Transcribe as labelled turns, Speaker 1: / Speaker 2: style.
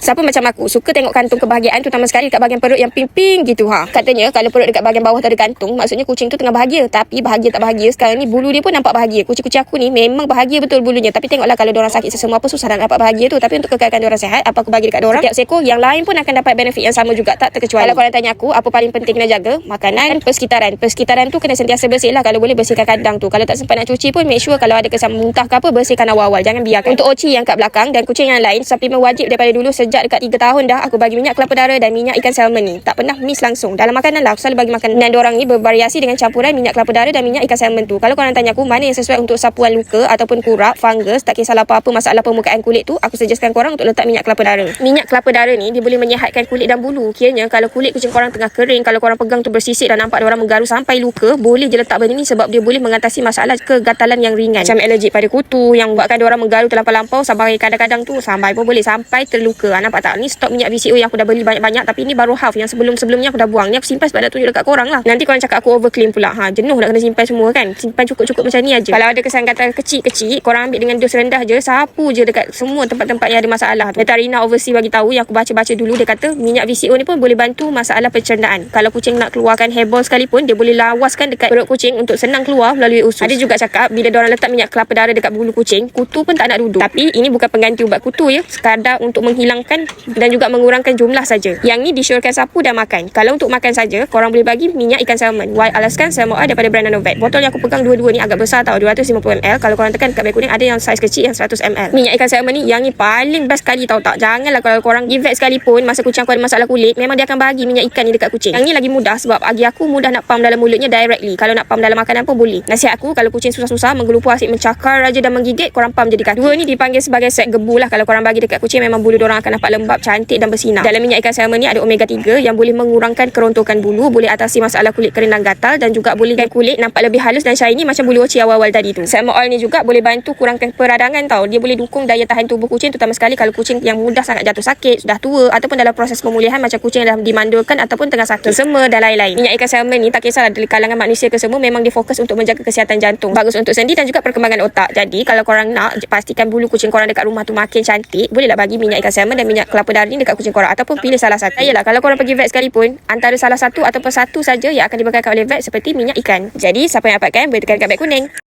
Speaker 1: Siapa macam aku suka tengok kantung kebahagiaan, terutama sekali dekat bahagian perut yang ping-ping gitu ha. Katanya kalau perut dekat bahagian bawah tu ada kantung, maksudnya kucing tu tengah bahagia. Tapi bahagia tak bahagia, sekarang ni bulu dia pun nampak bahagia. Kucing-kucing aku ni memang bahagia betul bulunya. Tapi tengoklah kalau diorang sakit sesemua apa, susah nak dapat bahagia tu. Tapi untuk kekalkan diorang sihat, apa aku bagi dekat diorang, setiap seekor yang lain pun akan dapat benefit yang sama juga, tak terkecuali. Kalau korang tanya aku, apa paling penting kena jaga? Makanan, persekitaran. Persekitaran tu kena sentiasa bersih lah. Kalau boleh bersihkan kandang tu. Kalau tak sempat nak cuci pun, make sure kalau ada kesan muntah ke apa, bersihkan awal-awal. Jangan biarkan. Untuk Oci yang kat belakang dan kucing yang lain, suplemen wajib daripada dulu. Sejak dekat 3 tahun dah aku bagi minyak kelapa darah dan minyak ikan salmon ni. Tak pernah miss langsung. Dalam makanan lah aku selalu bagi makanan. Dan diorang ni bervariasi dengan campuran minyak kelapa darah dan minyak ikan salmon tu. Kalau korang tanya aku mana yang sesuai untuk sapuan luka ataupun kurap, fungus, tak kisahlah apa-apa masalah permukaan kulit tu, aku suggestkan korang untuk letak minyak kelapa darah. Minyak kelapa darah ni dia boleh menyihatkan kulit dan bulu. Kiranya kalau kulit kucing korang tengah kering, kalau korang pegang tu bersisik dan nampak diorang menggaru sampai luka, boleh je letak benda ni sebab dia boleh mengatasi masalah kegatalan yang ringan. Macam alergik pada kutu yang buatkan diorang menggaru terlampau-lampau sampai kadang-kadang tu sampai pun boleh sampai terluka. Nampak tak? Ni stok minyak VCO yang aku dah beli banyak-banyak, tapi ni baru half. Yang sebelum-sebelumnya aku dah buang. Ni aku simpan sebab nak tunjuk dekat korang lah. Nanti korang cakap aku overclaim pula. Jenuh nak kena simpan semua kan. Simpan cukup-cukup macam ni aja. Kalau ada kesan gatal kecil-kecil, korang ambil dengan dos rendah je, sapu je dekat semua tempat-tempat yang ada masalah. Veterina overseas bagi tahu, yang aku baca-baca dulu, dia kata minyak VCO ni pun boleh bantu masalah pencernaan. Kalau kucing nak keluarkan hairball sekalipun, dia boleh lawaskan dekat perut kucing untuk senang keluar melalui usus. Ada juga cakap bila diorang letak minyak kelapa darah dekat bulu kucing, kutu pun tak nak duduk. Tapi ini bukan pengganti ubat kutu ya, sekadar untuk menghilangkan dan juga mengurangkan jumlah saja. Yang ni disyorkan sapu dan makan. Kalau untuk makan saja, korang boleh bagi minyak ikan salmon. Wild Alaskan Salmon Oil daripada brand Nanovet. Botol yang aku pegang dua-dua ni agak besar tau, 250ml. Kalau korang tekan dekat beg kuning ada yang saiz kecil yang 100ml. Minyak ikan salmon ni yang ni paling best sekali tau tak. Janganlah kalau korang give vet sekalipun masa kucing aku ada masalah kulit, memang dia akan bagi minyak ikan ni dekat kucing. Yang ni lagi mudah sebab bagi aku mudah nak pump dalam mulutnya directly. Kalau nak pump dalam makanan pun boleh. Nasihat aku, kalau kucing susah-susah menggelupu asyik mencakar aja dan menggigit, korang pump je dekat. Dua ni dipanggil sebagai set gebu lah. Kalau korang bagi dekat kucing, memang bulu diorang akan nampak lembab, cantik dan bersinar. Dalam minyak ikan salmon ni ada omega 3 yang boleh mengurangkan kerontokan bulu, boleh atasi masalah kulit kering dan gatal, dan juga boleh bikin kulit nampak lebih halus dan shiny macam bulu Oci awal-awal tadi tu. Salmon oil ni juga boleh bantu kurangkan peradangan tau. Dia boleh dukung daya tahan tubuh kucing, terutama sekali kalau kucing yang mudah sangat jatuh sakit, sudah tua ataupun dalam proses pemulihan, macam kucing yang dah dimandulkan ataupun tengah sakit, semua dan lain-lain. Minyak ikan salmon ni tak kisahlah dari kalangan manusia ke semua, memang dia fokus untuk menjaga kesihatan jantung, bagus untuk sendi dan juga perkembangan otak. Jadi kalau korang nak pastikan bulu kucing korang dekat rumah tu makin cantik, bolehlah bagi minyak ikan salmon dan minyak kelapa darah ni dekat kucing korang, ataupun pilih salah satu. Ayolah, kalau korang pergi vet sekalipun, antara salah satu ataupun satu saja yang akan dibekalkan oleh vet seperti minyak ikan. Jadi siapa yang dapatkan boleh tekan kat beg kuning.